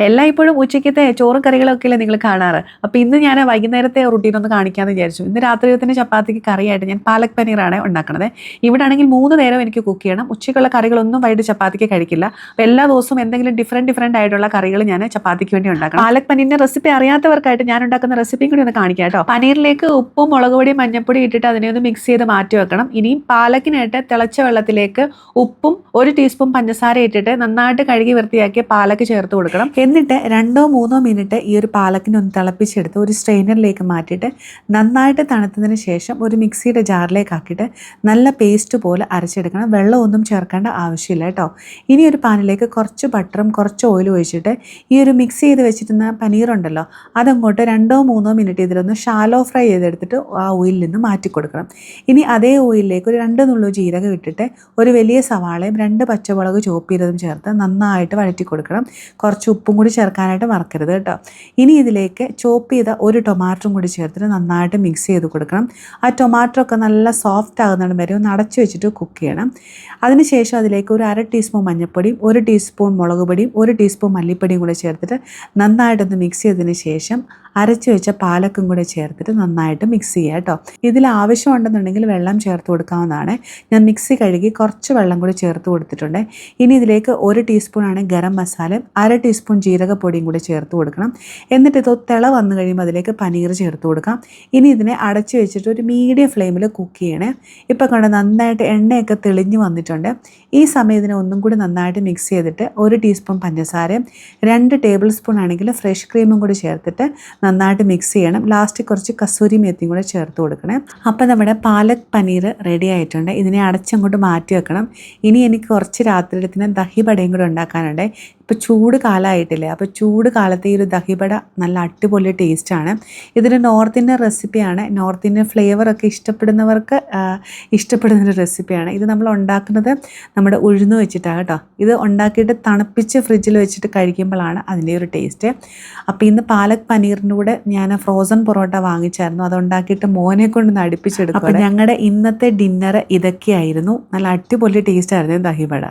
എല്ലാം ഇപ്പോഴും ഉച്ചയ്ക്കത്തെ ചോറും കറികളൊക്കെ അല്ലേ നിങ്ങൾ കാണാറ്. അപ്പോൾ ഇന്ന് ഞാൻ വൈകുന്നേരത്തെ റുട്ടീൻ ഒന്ന് കാണിക്കാമെന്ന് വിചാരിച്ചു. ഇന്ന് രാത്രിയത്തിന് ചപ്പാത്തിക്ക് കറിയായിട്ട് ഞാൻ പാലക് പനീറാണ് ഉണ്ടാക്കുന്നത്. ഇവിടെ ആണെങ്കിൽ 3 നേരം എനിക്ക് കുക്ക് ചെയ്യണം. ഉച്ചയ്ക്കുള്ള കറികളൊന്നും വൈകിട്ട് ചപ്പാത്തിക്ക് കഴിക്കില്ല. അപ്പോൾ എല്ലാ ദിവസവും എന്തെങ്കിലും ഡിഫറെൻറ്റ് ആയിട്ടുള്ള കറികൾ ഞാൻ ചപ്പാത്തിക്ക് വേണ്ടി ഉണ്ടാക്കണം. പാലക് പനീറിൻ്റെ റെസിപ്പി അറിയാത്തവർക്കായിട്ട് ഞാൻ ഉണ്ടാക്കുന്ന റെസിപ്പിയും കൂടി ഒന്ന് കാണിക്കാം കേട്ടോ. പനീറിലേക്ക് ഉപ്പും മുളക് പൊടിയും മഞ്ഞപ്പൊടി ഇട്ടിട്ട് അതിനെ ഒന്ന് മിക്സ് ചെയ്ത് മാറ്റി വെക്കണം. ഇനിയും പാലക്കിനായിട്ട് തിളച്ച വെള്ളത്തിലേക്ക് ഉപ്പും 1 ടീസ്പൂൺ പഞ്ചസാര ഇട്ടിട്ട് നന്നായിട്ട് കഴുകി വൃത്തിയാക്കിയ പാലക്ക് ചേർത്ത് കൊടുക്കണം. എന്നിട്ട് 2-3 മിനിറ്റ് ഈ ഒരു പാലക്കിനെ ഒന്ന് തിളപ്പിച്ചെടുത്ത് ഒരു സ്ട്രെയിനറിലേക്ക് മാറ്റിയിട്ട് നന്നായിട്ട് തണുത്തതിന് ശേഷം ഒരു മിക്സിയുടെ ജാറിലേക്ക് ആക്കിയിട്ട് നല്ല പേസ്റ്റ് പോലെ അരച്ചെടുക്കണം. വെള്ളമൊന്നും ചേർക്കേണ്ട ആവശ്യമില്ല കേട്ടോ. ഇനി ഒരു പാനിലേക്ക് കുറച്ച് ബട്ടറും കുറച്ച് ഓയിലും ഒഴിച്ചിട്ട് ഈ ഒരു മിക്സ് ചെയ്ത് വെച്ചിരുന്ന പനീറുണ്ടല്ലോ അതങ്ങോട്ട് 2-3 മിനിറ്റ് ഇതിലൊന്ന് ഷാലോ ഫ്രൈ ചെയ്തെടുത്തിട്ട് ആ ഓയിലിൽ നിന്ന് മാറ്റി കൊടുക്കണം. ഇനി അതേ ഓയിലിലേക്ക് ഒരു 2 നുള്ളു ജീരകം ഇട്ടിട്ട് ഒരു വലിയ സവാളയും 2 പച്ചമുളക് ചോപ്പ് ചെയ്തതും ചേർത്ത് നന്നായിട്ട് വഴറ്റി കൊടുക്കണം. കുറച്ച് ഉപ്പും കൂടി ചേർക്കാനായിട്ട് മറക്കരുത് കേട്ടോ. ഇനി ഇതിലേക്ക് ചോപ്പ് ചെയ്ത ഒരു ടൊമാറ്റോയും കൂടി ചേർത്തിട്ട് നന്നായിട്ട് മിക്സ് ചെയ്ത് കൊടുക്കണം. ആ ടൊമാറ്റോ ഒക്കെ നല്ല സോഫ്റ്റ് ആകുന്നിടം വരെ ഒന്ന് അടച്ചു വെച്ചിട്ട് കുക്ക് ചെയ്യണം. അതിനുശേഷം അതിലേക്ക് ഒരു 1/2 ടീസ്പൂൺ മഞ്ഞൾപ്പൊടിയും 1 ടീസ്പൂൺ മുളക് പൊടിയും 1 ടീസ്പൂൺ മല്ലിപ്പൊടിയും കൂടി ചേർത്തിട്ട് നന്നായിട്ടൊന്ന് മിക്സ് ചെയ്തതിന് ശേഷം അരച്ചു വെച്ച പാലക്കും കൂടെ ചേർത്തിട്ട് നന്നായിട്ട് മിക്സ് ചെയ്യുക കേട്ടോ. ഇതിൽ ആവശ്യമുണ്ടെന്നുണ്ടെങ്കിൽ വെള്ളം ചേർത്ത് കൊടുക്കാവുന്നതാണ്. ഞാൻ മിക്സി കഴുകി കുറച്ച് വെള്ളം കൂടി ചേർത്ത് കൊടുത്തിട്ടുണ്ട്. ഇനി ഇതിലേക്ക് 1 ടീസ്പൂണാണ് ഗരം മസാലയും 1/2 ടീസ്പൂൺ ജീരകപ്പൊടിയും കൂടി ചേർത്ത് കൊടുക്കണം. എന്നിട്ട് ഇത് തിള വന്നു കഴിയുമ്പോൾ അതിലേക്ക് പനീർ ചേർത്ത് കൊടുക്കാം. ഇനി ഇതിനെ അടച്ചു വെച്ചിട്ട് ഒരു മീഡിയം ഫ്ലെയിമിൽ കുക്ക് ചെയ്യണേ. ഇപ്പോൾ കണ്ട് നന്നായിട്ട് എണ്ണയൊക്കെ തെളിഞ്ഞ് വന്നിട്ടുണ്ട്. ഈ സമയം ഇതിനെ ഒന്നും കൂടി നന്നായിട്ട് മിക്സ് ചെയ്തിട്ട് 1 ടീസ്പൂൺ പഞ്ചസാരയും 2 ടേബിൾ സ്പൂൺ ആണെങ്കിൽ ഫ്രഷ് ക്രീമും കൂടി ചേർത്തിട്ട് നന്നായിട്ട് മിക്സ് ചെയ്യണം. ലാസ്റ്റ് കുറച്ച് കസൂരി മേത്തിയും കൂടെ ചേർത്ത് കൊടുക്കണേ. അപ്പോൾ നമ്മുടെ പാലക് പനീർ റെഡി ആയിട്ടുണ്ട്. ഇതിനെ അടച്ചങ്ങോട്ട് മാറ്റി വെക്കണം. ഇനി എനിക്ക് കുറച്ച് രാത്രിയിലത്തിന് ദഹിബടയും കൂടെ ഉണ്ടാക്കാനുണ്ട്. ഇപ്പോൾ ചൂട് കാലമായിട്ടില്ലേ, അപ്പോൾ ചൂട് കാലത്ത് ഈ ഒരു ദഹിബട നല്ല അടിപൊളി ടേസ്റ്റാണ്. ഇതൊരു നോർത്ത് ഇന്ത്യൻ റെസിപ്പിയാണ്. നോർത്ത് ഇന്ത്യൻ ഫ്ലേവറൊക്കെ ഇഷ്ടപ്പെടുന്നവർക്ക് ഇഷ്ടപ്പെടുന്നൊരു റെസിപ്പിയാണ്. ഇത് നമ്മൾ ഉണ്ടാക്കുന്നത് നമ്മുടെ ഉഴുന്ന് വെച്ചിട്ടാണ് കേട്ടോ. ഇത് ഉണ്ടാക്കിയിട്ട് തണുപ്പിച്ച് ഫ്രിഡ്ജിൽ വെച്ചിട്ട് കഴിക്കുമ്പോഴാണ് അതിൻ്റെ ഒരു ടേസ്റ്റ്. അപ്പോൾ ഇന്ന് പാലക് പനീറിൻ്റെ കൂടെ ഞാൻ ഫ്രോസൺ പൊറോട്ട വാങ്ങിച്ചായിരുന്നു. അത് ഉണ്ടാക്കിയിട്ട് മോനെ കൊണ്ട് അടുപ്പിച്ചെടുക്കും. അപ്പോൾ ഞങ്ങളുടെ ഇന്നത്തെ ഡിന്നർ ഇതൊക്കെയായിരുന്നു. നല്ല അടിപൊളി ടേസ്റ്റായിരുന്നു ദഹിബട.